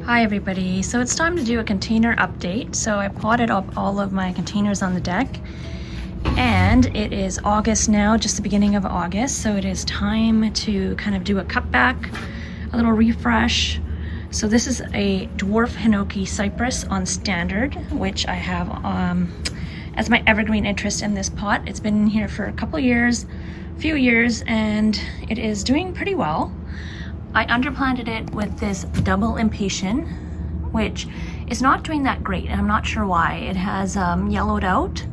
Hi everybody, so it's time to do a container update. So I potted up all of my containers on the deck and it is August now, just the beginning of August. So it is time to kind of do a cutback, a little refresh. So this is a dwarf hinoki cypress on standard, which I have as my evergreen interest in this pot. It's been in here for a few years, and it is doing pretty well. I underplanted it with this double impatient, which is not doing that great, and I'm not sure why. It has yellowed out,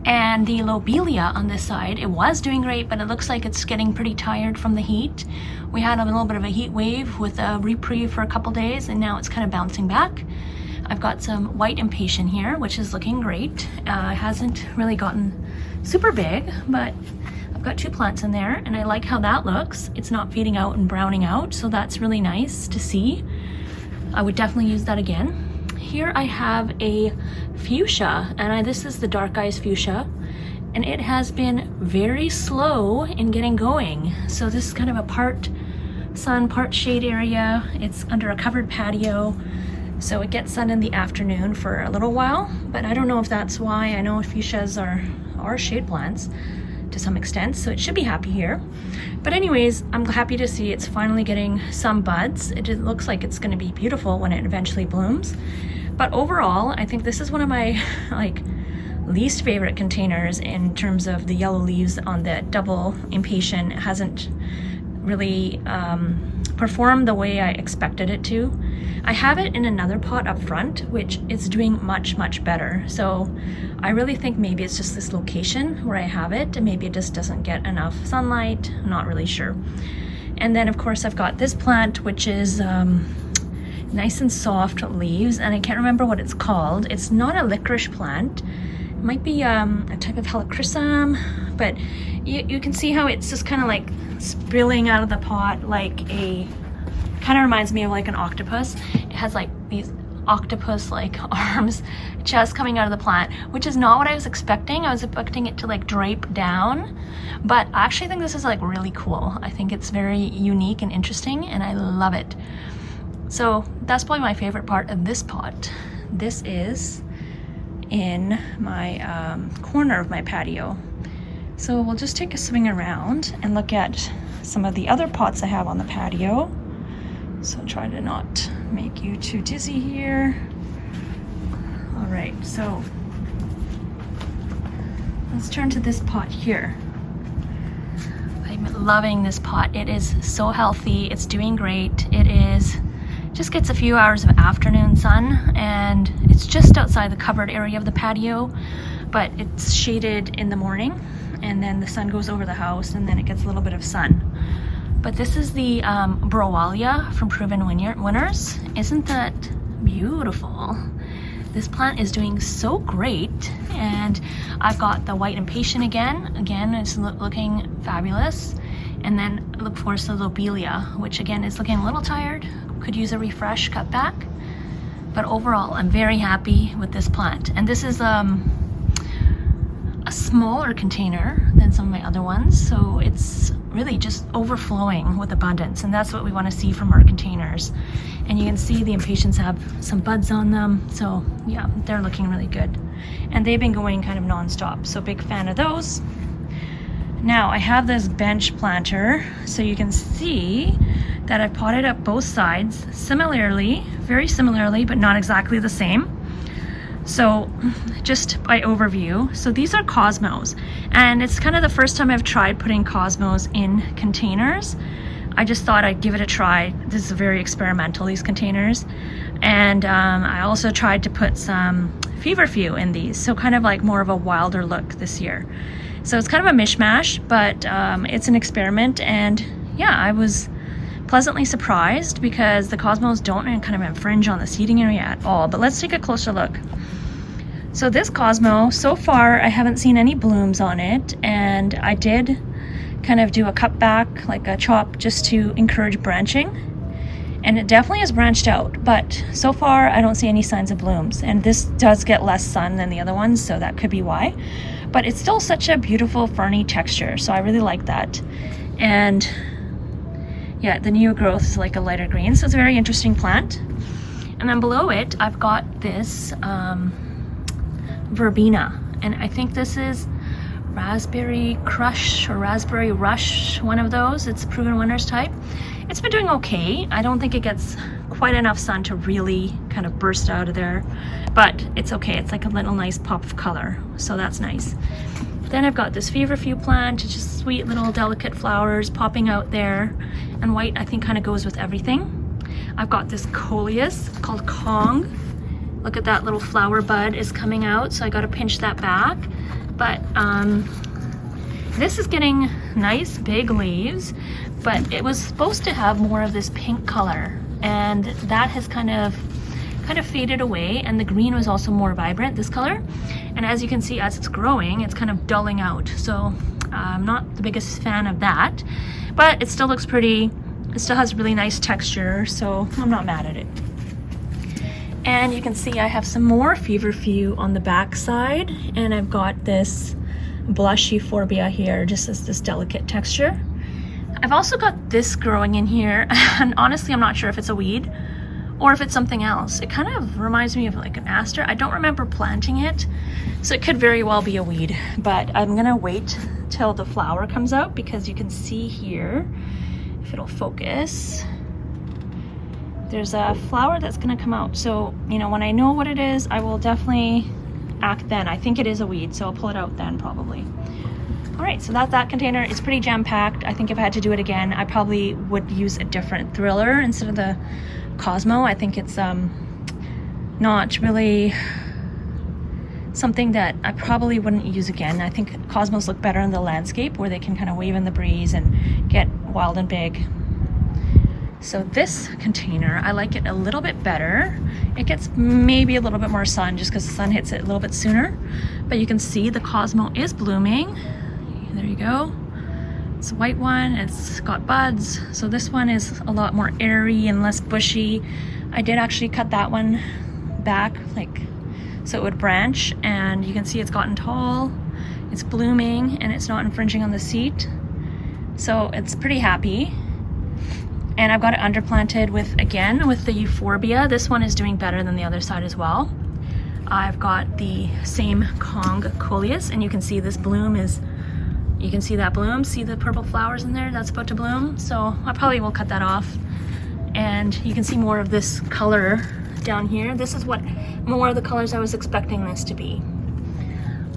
and the lobelia on this side, it was doing great, but it looks like it's getting pretty tired from the heat. We had a little bit of a heat wave with a reprieve for a couple days, and now it's kind of bouncing back. I've got some white impatient here, which is looking great. It hasn't really gotten super big, but I've got 2 plants in there and I like how that looks. It's not fading out and browning out, so that's really nice to see. I would definitely use that again. Here I have a fuchsia, and this is the dark eyes fuchsia, and it has been very slow in getting going. So this is kind of a part sun, part shade area. It's under a covered patio, so it gets sun in the afternoon for a little while, but I don't know if that's why. I know fuchsias are shade plants to some extent, so it should be happy here. But anyways, I'm happy to see it's finally getting some buds. It looks like it's going to be beautiful when it eventually blooms. But overall, I think this is one of my least favorite containers in terms of the yellow leaves on the double impatient. It hasn't really performed the way I expected it to. I have it in another pot up front, which is doing much better. So I really think maybe it's just this location where I have it, and maybe it just doesn't get enough sunlight. I'm not really sure. And then of course I've got this plant, which is nice and soft leaves, and I can't remember what it's called. It's not a licorice plant. It might be a type of helichrysum, but you can see how it's just kind of like spilling out of the pot like kind of reminds me of like an octopus. It has like these octopus like arms just coming out of the plant, which is not what I was expecting. I was expecting it to like drape down, but I actually think this is like really cool. I think it's very unique and interesting, and I love it. So that's probably my favorite part of this pot. This is in my corner of my patio. So we'll just take a swing around and look at some of the other pots I have on the patio. So try to not make you too dizzy here. All right, so let's turn to this pot here. I'm loving this pot. It is so healthy. It's doing great. Just gets a few hours of afternoon sun, and it's just outside the covered area of the patio, but it's shaded in the morning, and then the sun goes over the house, and then it gets a little bit of sun. But this is the Browalia from Proven Winners. Isn't that beautiful? This plant is doing so great, and I've got the white impatient again. Again, it's looking fabulous. And then look for the lobelia, which again is looking a little tired. Could use a refresh, cut back. But overall, I'm very happy with this plant. And this is a smaller container than some of my other ones, so it's really just overflowing with abundance, and that's what we want to see from our containers. And you can see the impatiens have some buds on them, so yeah, they're looking really good, and they've been going kind of non-stop, so big fan of those. Now I have this bench planter, so you can see that I've potted up both sides similarly, very similarly, but not exactly the same. So just by overview, so these are cosmos, and it's kind of the first time I've tried putting cosmos in containers. I just thought I'd give it a try. This is very experimental, these containers. And I also tried to put some feverfew in these, so kind of like more of a wilder look this year. So it's kind of a mishmash, but it's an experiment, and yeah, I was pleasantly surprised because the cosmos don't kind of infringe on the seating area at all. But let's take a closer look. So this Cosmo, so far I haven't seen any blooms on it, and I did kind of do a cut back, like a chop, just to encourage branching, and it definitely has branched out, but so far I don't see any signs of blooms. And this does get less sun than the other ones, so that could be why, but it's still such a beautiful ferny texture, so I really like that. And yeah, the new growth is like a lighter green, so it's a very interesting plant. And then below it, I've got this verbena, and I think this is raspberry crush or raspberry rush, one of those. It's proven winners type. It's been doing okay. I don't think it gets quite enough sun to really kind of burst out of there, but it's okay. It's like a little nice pop of color, so that's nice. Then I've got this feverfew plant. It's just sweet little delicate flowers popping out there, and white I think kind of goes with everything. I've got this coleus called Kong. Look at that little flower bud is coming out, so I got to pinch that back. But this is getting nice big leaves, but it was supposed to have more of this pink color, and that has kind of faded away, and the green was also more vibrant, this color. And as you can see, as it's growing, it's kind of dulling out, so I'm not the biggest fan of that, but it still looks pretty. It still has really nice texture, so I'm not mad at it. And you can see I have some more feverfew on the back side, and I've got this blush euphorbia here, just as this delicate texture. I've also got this growing in here, and honestly I'm not sure if it's a weed or if it's something else. It kind of reminds me of like an aster. I don't remember planting it, so it could very well be a weed, but I'm gonna wait till the flower comes out, because you can see here, if it'll focus, there's a flower that's gonna come out. So, you know, when I know what it is, I will definitely act then. I think it is a weed, so I'll pull it out then probably. All right, so that's that container. It's pretty jam-packed. I think if I had to do it again, I probably would use a different thriller instead of the Cosmo. I think it's not really something that I probably wouldn't use again. I think Cosmos look better in the landscape, where they can kind of wave in the breeze and get wild and big. So this container, I like it a little bit better. It gets maybe a little bit more sun, just because the sun hits it a little bit sooner. But you can see the Cosmo is blooming. There you go. It's a white one, it's got buds. So this one is a lot more airy and less bushy. I did actually cut that one back, like, so it would branch, and you can see it's gotten tall, it's blooming, and it's not infringing on the seat. So it's pretty happy. And I've got it underplanted with, again, with the euphorbia. This one is doing better than the other side as well. I've got the same Kong coleus, and you can see this bloom is, you can see that bloom, see the purple flowers in there, that's about to bloom. So I probably will cut that off. And you can see more of this color down here. This is what more of the colors I was expecting this to be.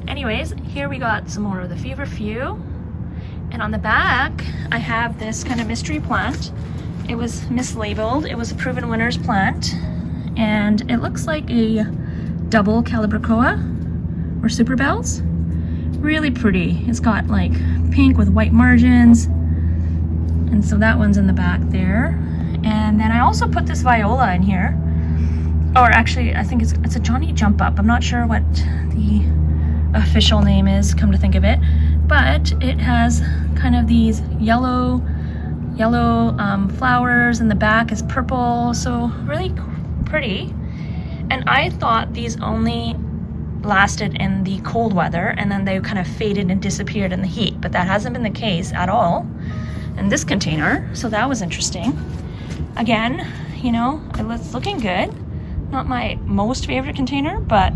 Anyways, here we got some more of the feverfew. And on the back, I have this kind of mystery plant. It was mislabeled. It was a proven winners plant, and it looks like a double calibrachoa or super bells. Really pretty. It's got like pink with white margins, and so that one's in the back there. And then I also put this viola in here, or actually I think it's a Johnny Jump Up. I'm not sure what the official name is, come to think of it, but it has kind of these yellow flowers, and the back is purple, so really pretty. And I thought these only lasted in the cold weather, and then they kind of faded and disappeared in the heat, but that hasn't been the case at all in this container, so that was interesting. Again, you know, it's looking good. Not my most favorite container, but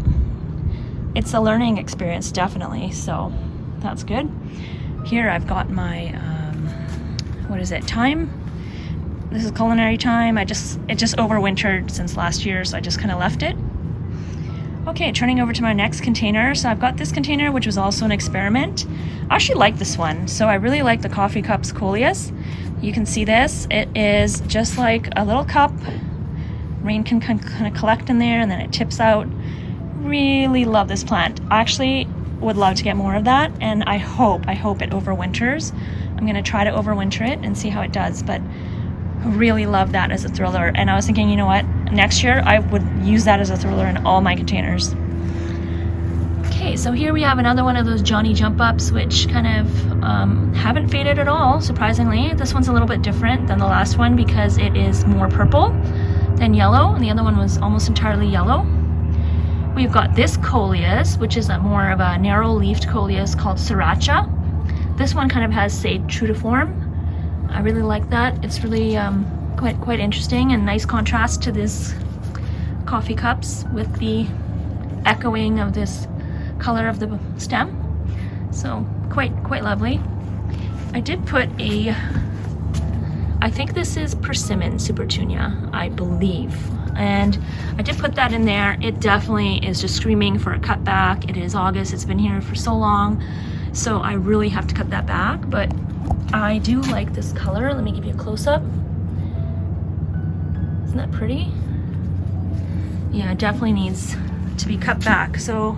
it's a learning experience definitely, so that's good. Here I've got my what is it, thyme? This is culinary thyme. It just overwintered since last year, so I just kind of left it. Okay, turning over to my next container. So I've got this container, which was also an experiment. I actually like this one. So I really like the Coffee Cups coleus. You can see this. It is just like a little cup. Rain can kind of collect in there, and then it tips out. Really love this plant. I actually would love to get more of that, and I hope it overwinters. I'm gonna try to overwinter it and see how it does, but I really love that as a thriller. And I was thinking, you know what, next year I would use that as a thriller in all my containers. Okay, so here we have another one of those Johnny Jump Ups, which kind of haven't faded at all, surprisingly. This one's a little bit different than the last one because it is more purple than yellow, and the other one was almost entirely yellow. We've got this coleus, which is more of a narrow-leafed coleus called sriracha. This one kind of has, say, true to form. I really like that. It's really quite interesting and nice contrast to this coffee cups with the echoing of this color of the stem. So quite lovely. I did put I think this is persimmon supertunia, I believe. And I did put that in there. It definitely is just screaming for a cut back. It is August, it's been here for so long. So I really have to cut that back, but I do like this color. Let me give you a close up. Isn't that pretty? Yeah, it definitely needs to be cut back. So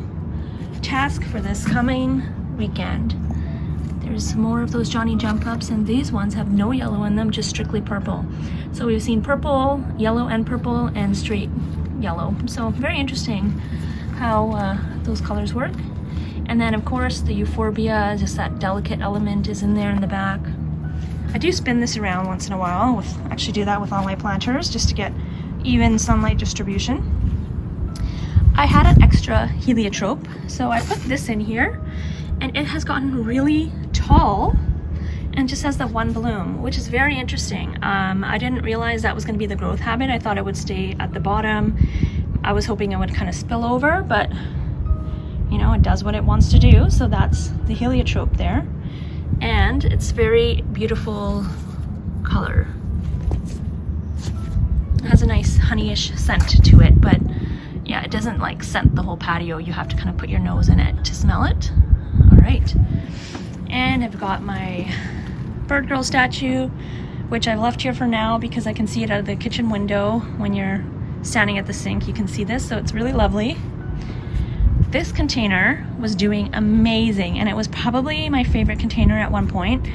task for this coming weekend. There's more of those Johnny Jump Ups, and these ones have no yellow in them, just strictly purple. So we've seen purple, yellow and purple, and straight yellow. So very interesting how those colors work. And then of course the euphorbia, just that delicate element is in there in the back. I do spin this around once in a while. Actually do that with all my planters just to get even sunlight distribution. I had an extra heliotrope, so I put this in here, and it has gotten really tall and just has that one bloom, which is very interesting. I didn't realize that was going to be the growth habit. I thought it would stay at the bottom. I was hoping it would kind of spill over, but you know, it does what it wants to do. So that's the heliotrope there, and it's very beautiful color. It has a nice honeyish scent to it, but yeah, it doesn't like scent the whole patio. You have to kind of put your nose in it to smell it. All right. And I've got my bird girl statue, which I've left here for now because I can see it out of the kitchen window. When you're standing at the sink, you can see this, so it's really lovely. This container was doing amazing, and it was probably my favorite container at one point,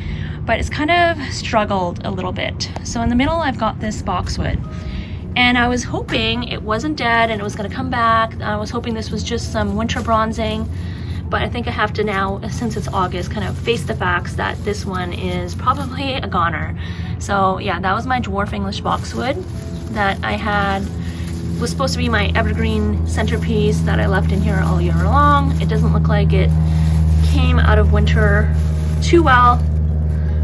but it's kind of struggled a little bit. So in the middle, I've got this boxwood, and I was hoping it wasn't dead and it was going to come back. I was hoping this was just some winter bronzing, but I think I have to now, since it's August, kind of face the facts that this one is probably a goner. So yeah, that was my dwarf English boxwood that I had. Was supposed to be my evergreen centerpiece that I left in here all year long. It doesn't look like it came out of winter too well,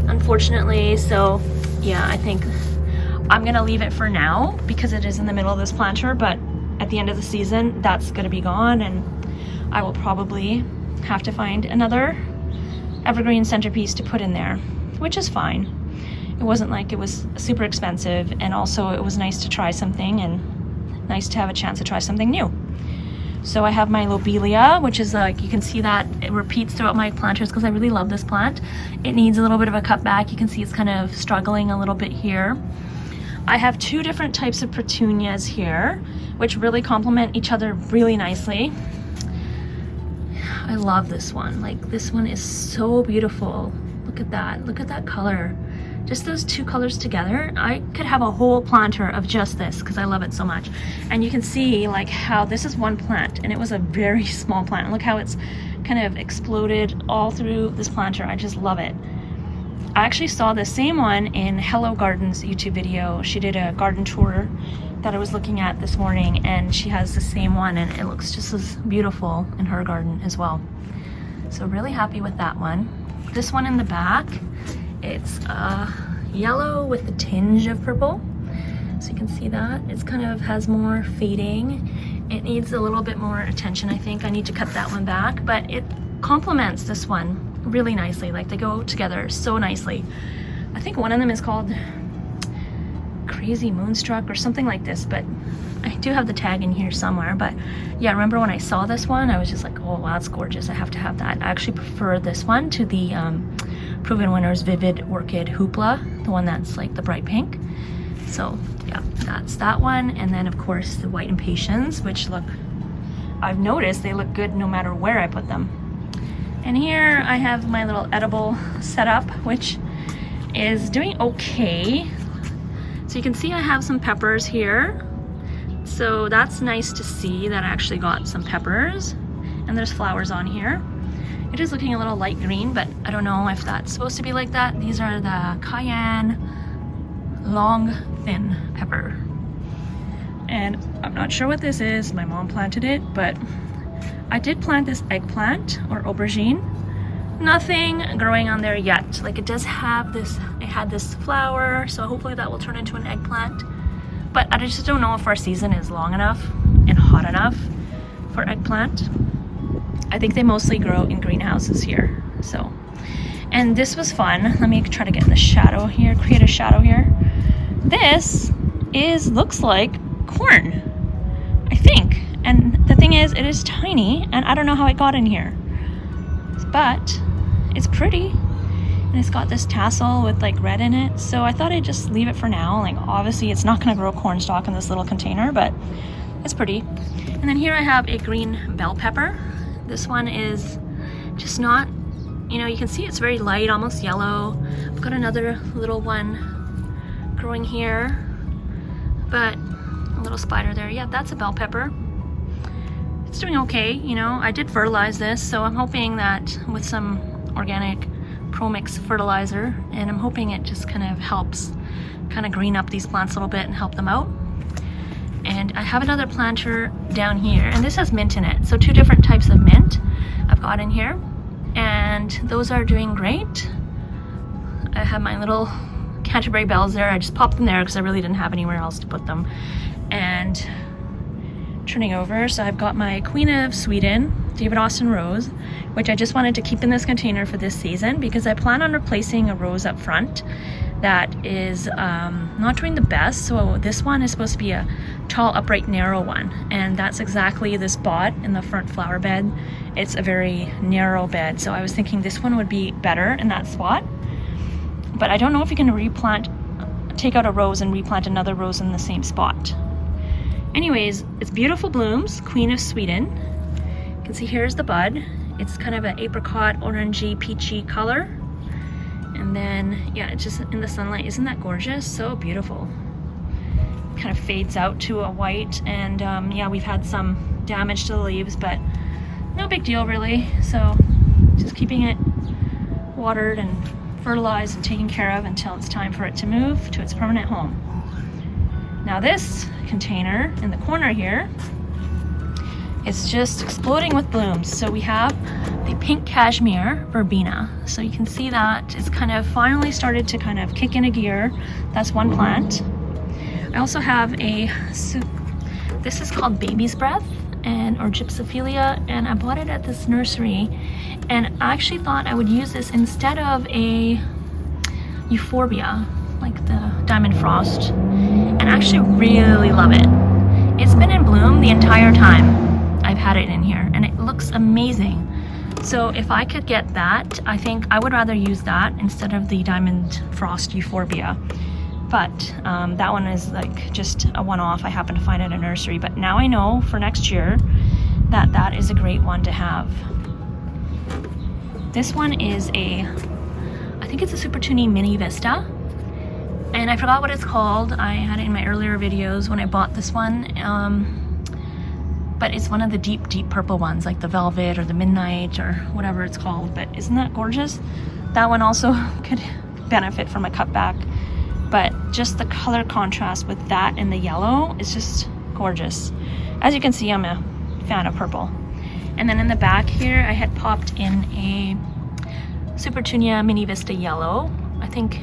unfortunately. So yeah, I think I'm gonna leave it for now because it is in the middle of this planter, but at the end of the season, that's gonna be gone, and I will probably have to find another evergreen centerpiece to put in there, which is fine. It wasn't like it was super expensive, and also it was nice to try something and nice to have a chance to try something new. So I have my lobelia, which is like, you can see that it repeats throughout my planters because I really love this plant. It needs a little bit of a cutback. You can see it's kind of struggling a little bit here. I have two different types of petunias here, which really complement each other really nicely. I love this one. Like, this one is so beautiful. Look at that color. Just those two colors together. I could have a whole planter of just this because I love it so much. And you can see like how this is one plant, and it was a very small plant. Look how it's kind of exploded all through this planter. I just love it. I actually saw the same one in Hello Garden's YouTube video. She did a garden tour that I was looking at this morning, and she has the same one, and it looks just as beautiful in her garden as well. So really happy with that one. This one in the back, it's yellow with a tinge of purple. So you can see that. It's kind of has more fading. It needs a little bit more attention, I think. I need to cut that one back, but it complements this one really nicely. Like, they go together so nicely. I think one of them is called Crazy Moonstruck or something like this, but I do have the tag in here somewhere. But yeah, remember when I saw this one, I was just like, oh wow, it's gorgeous. I have to have that. I actually prefer this one to the Proven Winners Vivid Orchid Hoopla, the one that's like the bright pink. So yeah, that's that one. And then of course the White Impatiens, which look, I've noticed they look good no matter where I put them. And here I have my little edible setup, which is doing okay. So you can see I have some peppers here. So that's nice to see that I actually got some peppers. And there's flowers on here. It is looking a little light green, but I don't know if that's supposed to be like that. These are the cayenne long thin pepper. And I'm not sure what this is. My mom planted it, but I did plant this eggplant or aubergine. Nothing growing on there yet. Like, it does have this, it had this flower, so hopefully that will turn into an eggplant. But I just don't know if our season is long enough hot enough for eggplant. I think they mostly grow in greenhouses here. So, and this was fun. Let me try to get in the shadow here, create a shadow here. This looks like corn, I think. And the thing is, it is tiny, and I don't know how it got in here, but it's pretty. And it's got this tassel with like red in it. So I thought I'd just leave it for now. Like obviously it's not gonna grow corn stalk in this little container, but it's pretty. And then here I have a green bell pepper. This one is just not, you know, you can see it's very light, almost yellow. I've got another little one growing here, but a little spider there. Yeah, that's a bell pepper. It's doing okay, you know. I did fertilize this, so I'm hoping that with some organic Pro-Mix fertilizer, and I'm hoping it just kind of helps kind of green up these plants a little bit and help them out. And I have another planter down here, and this has mint in it, so 2 different types of mint I've got in here, and those are doing great. I have my little Canterbury bells there. I just popped them there because I really didn't have anywhere else to put them. And turning over, so I've got my Queen of Sweden David Austin rose, which I just wanted to keep in this container for this season because I plan on replacing a rose up front that is not doing the best. So this one is supposed to be a tall, upright, narrow one, and that's exactly the spot in the front flower bed. It's a very narrow bed, so I was thinking this one would be better in that spot. But I don't know if you can take out a rose and replant another rose in the same spot. Anyways, it's beautiful blooms, Queen of Sweden. You can see here's the bud. It's kind of an apricot, orangey, peachy color. And then, yeah, it's just in the sunlight. Isn't that gorgeous? So beautiful. Kind of fades out to a white, and yeah, we've had some damage to the leaves, but no big deal really. So just keeping it watered and fertilized and taken care of until it's time for it to move to its permanent home. Now this container in the corner here is just exploding with blooms. So we have the pink cashmere verbena. So you can see that it's kind of finally started to kind of kick in a gear. That's one plant. I also have this is called baby's breath or gypsophilia, and I bought it at this nursery, and I actually thought I would use this instead of a euphorbia, like the diamond frost, and I actually really love it. It's been in bloom the entire time I've had it in here, and it looks amazing. So if I could get that, I think I would rather use that instead of the diamond frost euphorbia. But that one is like just a one-off I happened to find at a nursery. But now I know for next year that that is a great one to have. This one is I think it's a Super Tuny Mini Vista. And I forgot what it's called. I had it in my earlier videos when I bought this one. But it's one of the deep, deep purple ones, like the Velvet or the Midnight or whatever it's called. But isn't that gorgeous? That one also could benefit from a cutback. But just the color contrast with that and the yellow is just gorgeous. As you can see, I'm a fan of purple. And then in the back here, I had popped in a Super Tuny Mini Vista Yellow. I think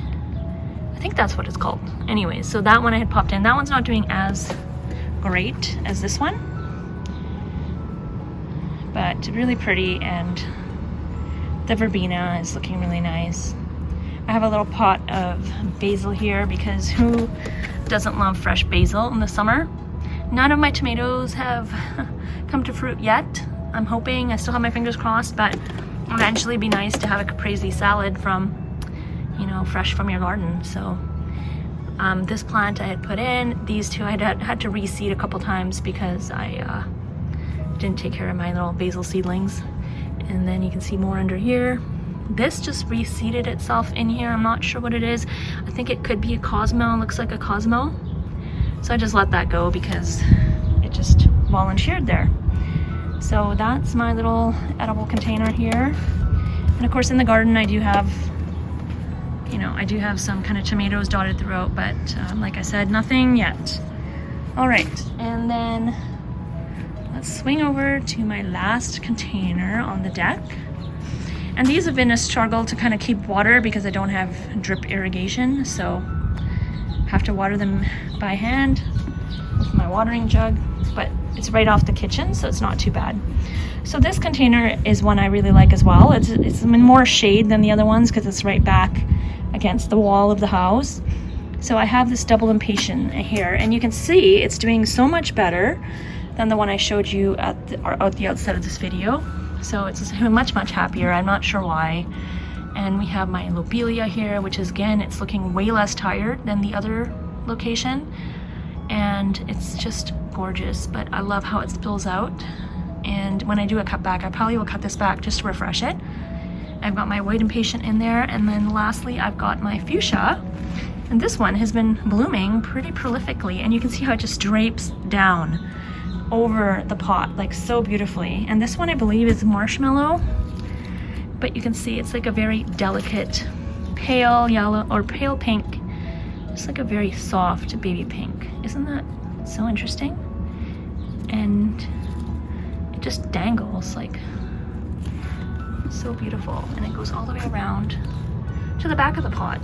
that's what it's called. Anyways, so that one I had popped in. That one's not doing as great as this one, but really pretty, and the verbena is looking really nice. I have a little pot of basil here because who doesn't love fresh basil in the summer? None of my tomatoes have come to fruit yet. I'm hoping, I still have my fingers crossed, but eventually it'd be nice to have a caprese salad from, you know, fresh from your garden. So this plant I had put in, these two I had to reseed a couple times because I didn't take care of my little basil seedlings. And then you can see more under here. This just reseeded itself in here. I'm not sure what it is. I think it could be a Cosmo. It looks like a Cosmo. So I just let that go because it just volunteered there. So that's my little edible container here. And of course in the garden I do have, you know, I do have some kind of tomatoes dotted throughout, but like I said, nothing yet. All right, and then let's swing over to my last container on the deck. And these have been a struggle to kind of keep water because I don't have drip irrigation, so have to water them by hand. with my watering jug, but it's right off the kitchen, so it's not too bad. So this container is one I really like as well. It's in more shade than the other ones because it's right back against the wall of the house. So I have this double impatient here, and you can see it's doing so much better than the one I showed you at the outset of this video. So it's much happier. I'm not sure why. And we have my lobelia here, which is, again, it's looking way less tired than the other location. And it's just gorgeous, but I love how it spills out. And when I do a cut back, I probably will cut this back just to refresh it. I've got my white impatient in there, and then lastly I've got my fuchsia, and this one has been blooming pretty prolifically, and you can see how it just drapes down over the pot like so beautifully. And this one I believe is marshmallow, but you can see it's like a very delicate pale yellow or pale pink. It's like a very soft baby pink. Isn't that so interesting? And it just dangles like so beautiful, and it goes all the way around to the back of the pot.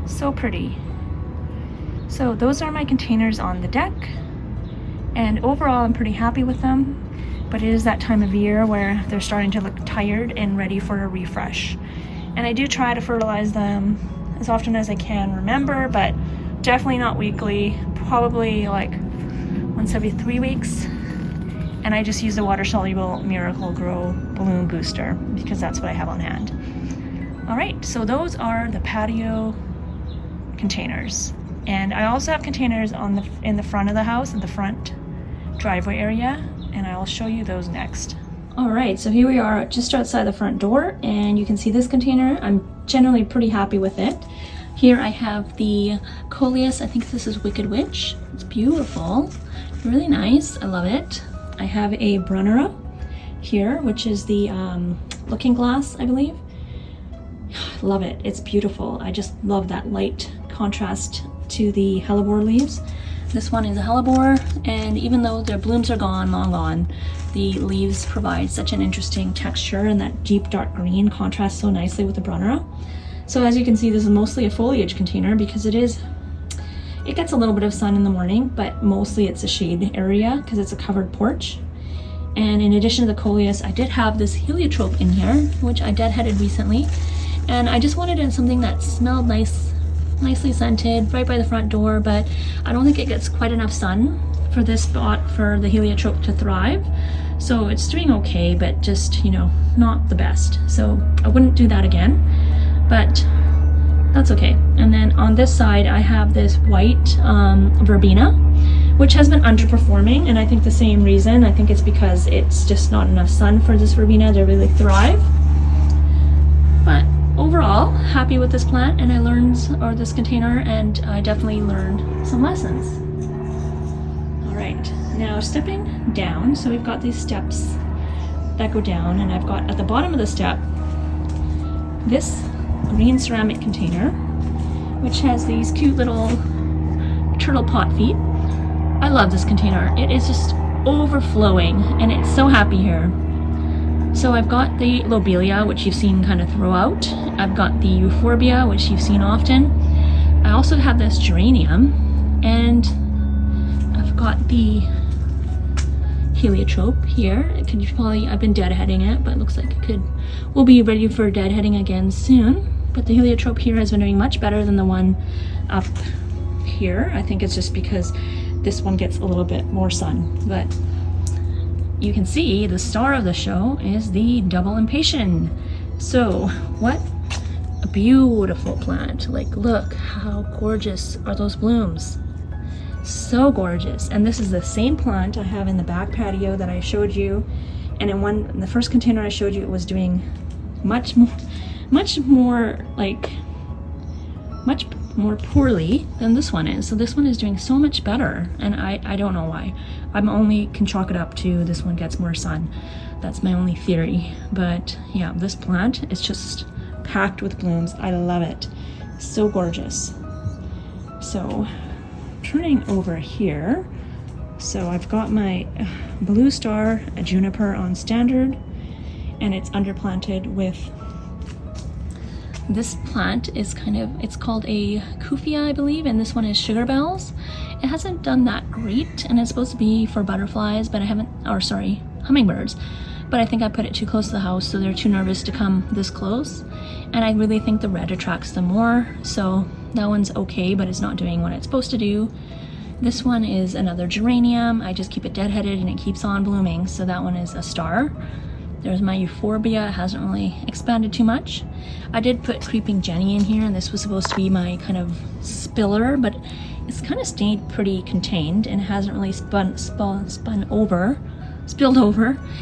So pretty. So those are my containers on the deck, and overall I'm pretty happy with them, but it is that time of year where they're starting to look tired and ready for a refresh. And I do try to fertilize them as often as I can remember, but definitely not weekly, probably like once every 3 weeks. And I just use the water soluble Miracle Grow balloon booster because that's what I have on hand. All right, so those are the patio containers. And I also have containers in the front of the house, in the front driveway area, and I'll show you those next. All right, so here we are just outside the front door, and you can see this container. I'm generally pretty happy with it. Here I have the Coleus, I think this is Wicked Witch. It's beautiful, really nice, I love it. I have a Brunnera here, which is the Looking Glass, I believe. Love it, it's beautiful. I just love that light contrast to the hellebore leaves. This one is a hellebore, and even though their blooms are gone, long gone, the leaves provide such an interesting texture, and that deep dark green contrasts so nicely with the Brunnera. So as you can see, this is mostly a foliage container because it gets a little bit of sun in the morning, but mostly it's a shade area because it's a covered porch. And in addition to the Coleus, I did have this heliotrope in here, which I deadheaded recently. And I just wanted something that smelled nicely scented right by the front door, but I don't think it gets quite enough sun for this spot for the heliotrope to thrive. So it's doing okay, but just, you know, not the best. So I wouldn't do that again, but that's okay. And then on this side, I have this white verbena, which has been underperforming, and I think the same reason. I think it's because it's just not enough sun for this verbena to really thrive. But overall, happy with this plant, and I learned, or this container, and I definitely learned some lessons. All right, now stepping down, so we've got these steps that go down, and I've got at the bottom of the step this green ceramic container, which has these cute little turtle pot feet. I love this container. It is just overflowing, and it's so happy here. So I've got the lobelia, which you've seen kind of throughout. I've got the euphorbia, which you've seen often. I also have this geranium, and I've got the heliotrope here. I've been deadheading it, but it looks like we'll be ready for deadheading again soon. But the heliotrope here has been doing much better than the one up here. I think it's just because this one gets a little bit more sun, but you can see the star of the show is the double impatient. So what a beautiful plant. Like, look how gorgeous are those blooms. So gorgeous. And this is the same plant I have in the back patio that I showed you. And in the first container I showed you, it was doing much more poorly than this one is. So this one is doing so much better, and I don't know why. Can chalk it up to this one gets more sun. That's my only theory. But yeah, this plant is just packed with blooms. I love it. So gorgeous. So turning over here, so I've got my blue star, a juniper on standard, and it's underplanted with This plant is it's called a Kufia, I believe, and this one is Sugar Bells. It hasn't done that great, and it's supposed to be for butterflies, but I haven't, or sorry, hummingbirds. But I think I put it too close to the house, so they're too nervous to come this close. And I really think the red attracts them more, so that one's okay, but it's not doing what it's supposed to do. This one is another geranium. I just keep it deadheaded and it keeps on blooming, so that one is a star. There's my euphorbia. It hasn't really expanded too much. I did put creeping Jenny in here, and this was supposed to be my kind of spiller, but it's kind of stayed pretty contained and it hasn't really spilled over.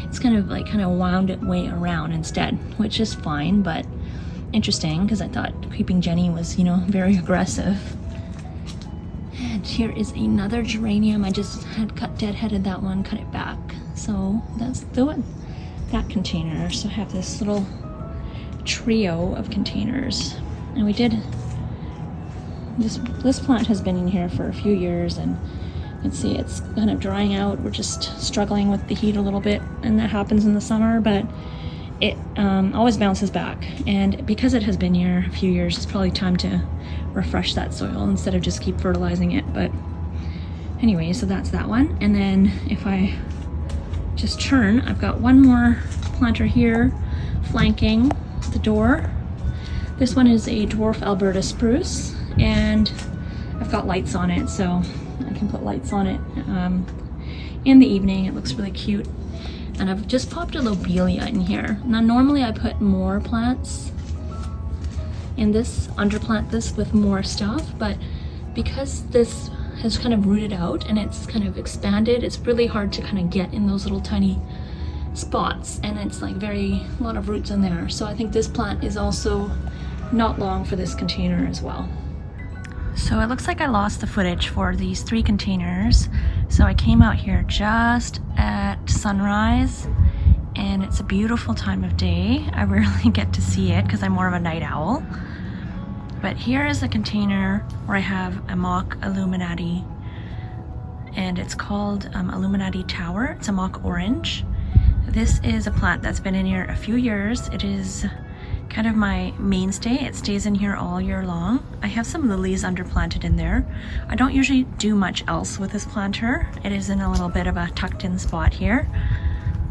It's kind of wound it way around instead, which is fine, but interesting because I thought creeping Jenny was, you know, very aggressive. And here is another geranium. I just had deadheaded that one, cut it back. So that's that container. So I have this little trio of containers, and we did this plant has been in here for a few years, and you can see it's kind of drying out. We're just struggling with the heat a little bit, and that happens in the summer, but it always bounces back. And because it has been here a few years, it's probably time to refresh that soil instead of just keep fertilizing it. But anyway, so that's that one. And then if I just turn, I've got one more planter here flanking the door. This one is a dwarf Alberta spruce, and I've got lights on it, so I can put lights on it in the evening. It looks really cute. And I've just popped a lobelia in here. Now normally I put more plants in this, underplant this with more stuff, but because this has kind of rooted out and it's kind of expanded, it's really hard to kind of get in those little tiny spots, and it's like a lot of roots in there. So I think this plant is also not long for this container as well. So it looks like I lost the footage for these 3 containers. So I came out here just at sunrise, and it's a beautiful time of day. I rarely get to see it because I'm more of a night owl. But here is a container where I have a mock Illuminati, and it's called Illuminati Tower. It's a mock orange. This is a plant that's been in here a few years. It is kind of my mainstay. It stays in here all year long. I have some lilies underplanted in there. I don't usually do much else with this planter. It is in a little bit of a tucked in spot here,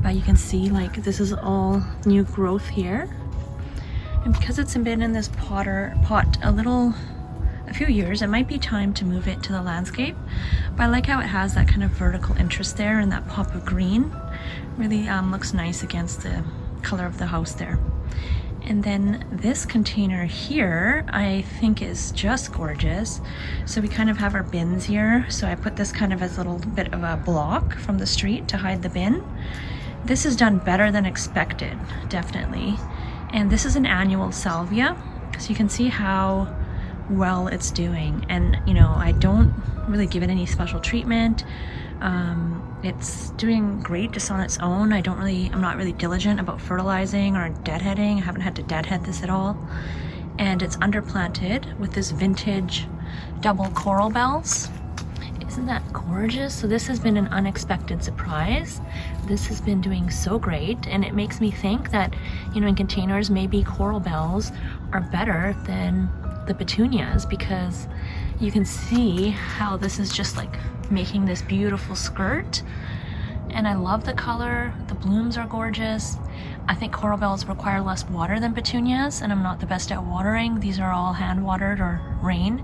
but you can see like this is all new growth here. And because it's been in this pot a few years, it might be time to move it to the landscape. But I like how it has that kind of vertical interest there, and that pop of green really looks nice against the color of the house there. And then this container here, I think is just gorgeous. So we kind of have our bins here. So I put this kind of as a little bit of a block from the street to hide the bin. This is done better than expected, definitely. And this is an annual salvia. So you can see how well it's doing. And you know, I don't really give it any special treatment. It's doing great just on its own. I'm not really diligent about fertilizing or deadheading. I haven't had to deadhead this at all. And it's underplanted with this vintage double coral bells. Isn't that gorgeous? So this has been an unexpected surprise. This has been doing so great, and it makes me think that, you know, in containers, maybe coral bells are better than the petunias, because you can see how this is just like making this beautiful skirt. And I love the color. The blooms are gorgeous. I think coral bells require less water than petunias, and I'm not the best at watering. These are all hand watered or rain.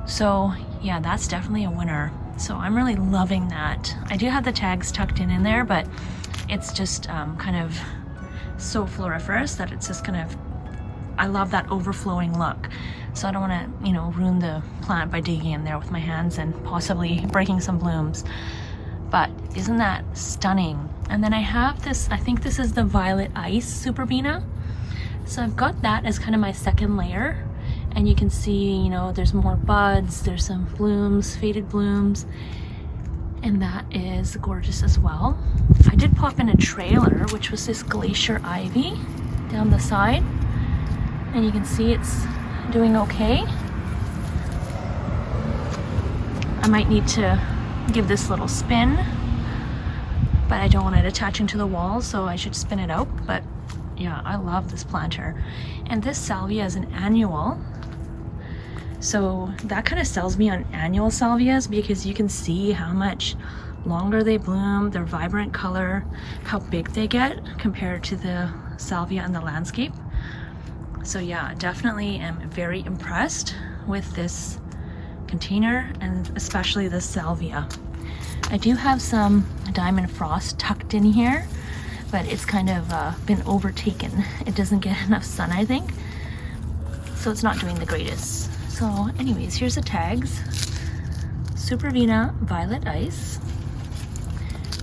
So yeah, that's definitely a winner. So I'm really loving that. I do have the tags tucked in there, but it's just kind of so floriferous that it's just kind of, I love that overflowing look. So I don't want to, you know, ruin the plant by digging in there with my hands and possibly breaking some blooms. But isn't that stunning? And then I have this, I think this is the Violet Ice Superbena. So I've got that as kind of my second layer. And you can see, you know, there's more buds, there's some blooms, faded blooms. And that is gorgeous as well. I did pop in a trailer, which was this Glacier Ivy down the side. And you can see it's doing okay. I might need to give this a little spin, but I don't want it attaching to the wall, so I should spin it out. But yeah, I love this planter. And this salvia is an annual. So that kind of sells me on annual salvias because you can see how much longer they bloom, their vibrant color, how big they get compared to the salvia in the landscape. So yeah, definitely am very impressed with this container and especially the salvia. I do have some diamond frost tucked in here, but it's kind of been overtaken. It doesn't get enough sun, I think, so it's not doing the greatest. So anyways, here's the tags. Supervina Violet Ice.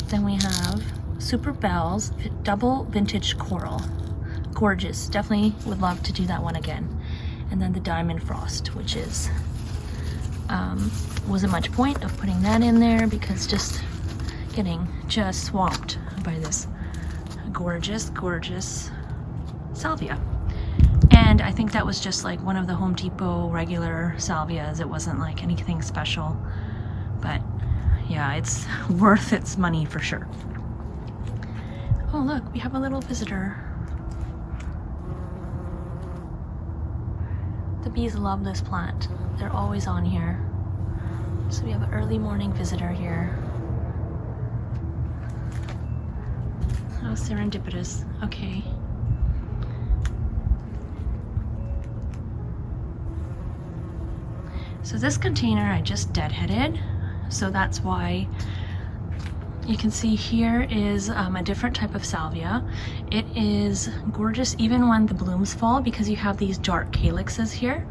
Then we have Super Bells Double Vintage Coral. Gorgeous, definitely would love to do that one again. And then the Diamond Frost, which is wasn't much point of putting that in there because just getting swamped by this gorgeous salvia. And I think that was just like one of the Home Depot regular salvias. It wasn't like anything special, but yeah, it's worth its money for sure. Oh look, we have a little visitor. The bees love this plant. They're always on here. So we have an early morning visitor here. Oh, serendipitous. Okay. So this container I just deadheaded, so that's why you can see here is a different type of salvia. It is gorgeous even when the blooms fall because you have these dark calyxes here,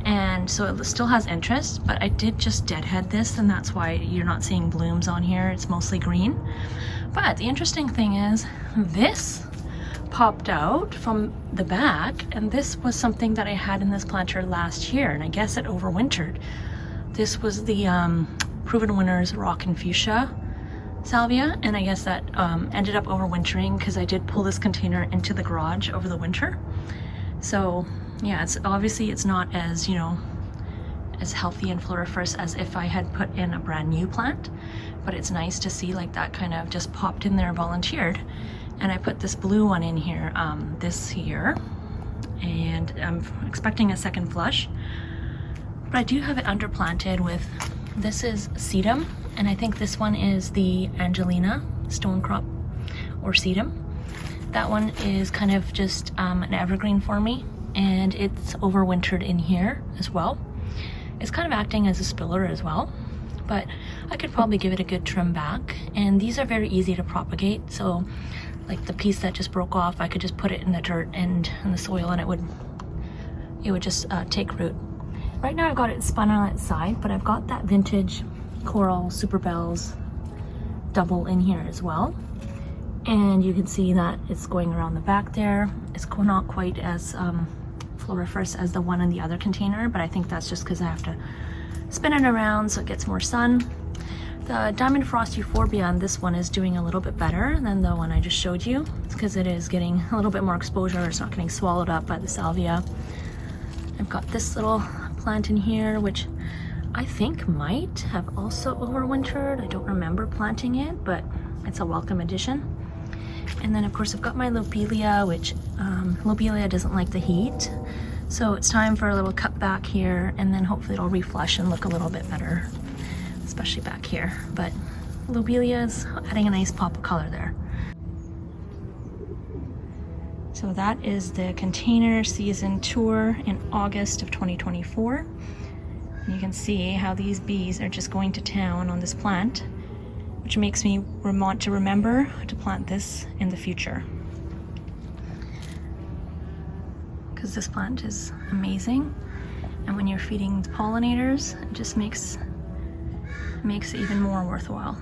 and so it still has interest, but I did just deadhead this, and that's why you're not seeing blooms on here. It's mostly green. But the interesting thing is this popped out from the back, and this was something that I had in this planter last year, and I guess it overwintered. This was the Proven Winners Rock and Fuchsia salvia, and I guess that ended up overwintering because I did pull this container into the garage over the winter. So yeah, it's obviously it's not as, you know, as healthy and floriferous as if I had put in a brand new plant, but it's nice to see like that kind of just popped in there, volunteered. And I put this blue one in here this year, and I'm expecting a second flush, but I do have it underplanted with, this is sedum, and I think this one is the Angelina stone crop or sedum. That one is kind of just an evergreen for me, and it's overwintered in here as well. It's kind of acting as a spiller as well, but I could probably give it a good trim back. And these are very easy to propagate, so like the piece that just broke off, I could just put it in the dirt and in the soil, and it would just take root. Right now I've got it spun on its side, but I've got that vintage coral Super Bells double in here as well. And you can see that it's going around the back there. It's not quite as floriferous as the one in the other container, but I think that's just because I have to spin it around so it gets more sun. The Diamond Frost Euphorbia on this one is doing a little bit better than the one I just showed you. It's because it is getting a little bit more exposure. It's not getting swallowed up by the salvia. I've got this little plant in here, which I think might have also overwintered. I don't remember planting it, but it's a welcome addition. And then of course I've got my lobelia, which lobelia doesn't like the heat. So it's time for a little cut back here, and then hopefully it'll reflush and look a little bit better, especially back here. But lobelia is adding a nice pop of color there. So that is the container season tour in August of 2024. And you can see how these bees are just going to town on this plant, which makes me want to remember to plant this in the future, because this plant is amazing, and when you're feeding the pollinators, it just makes it even more worthwhile.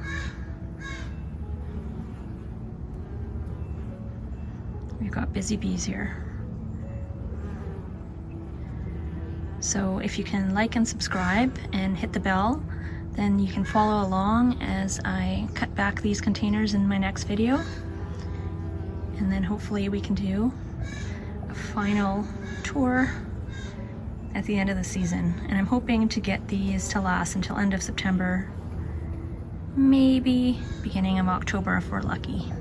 We've got busy bees here. So if you can like and subscribe and hit the bell, then you can follow along as I cut back these containers in my next video. And then hopefully we can do a final tour at the end of the season. And I'm hoping to get these to last until end of September, maybe beginning of October if we're lucky.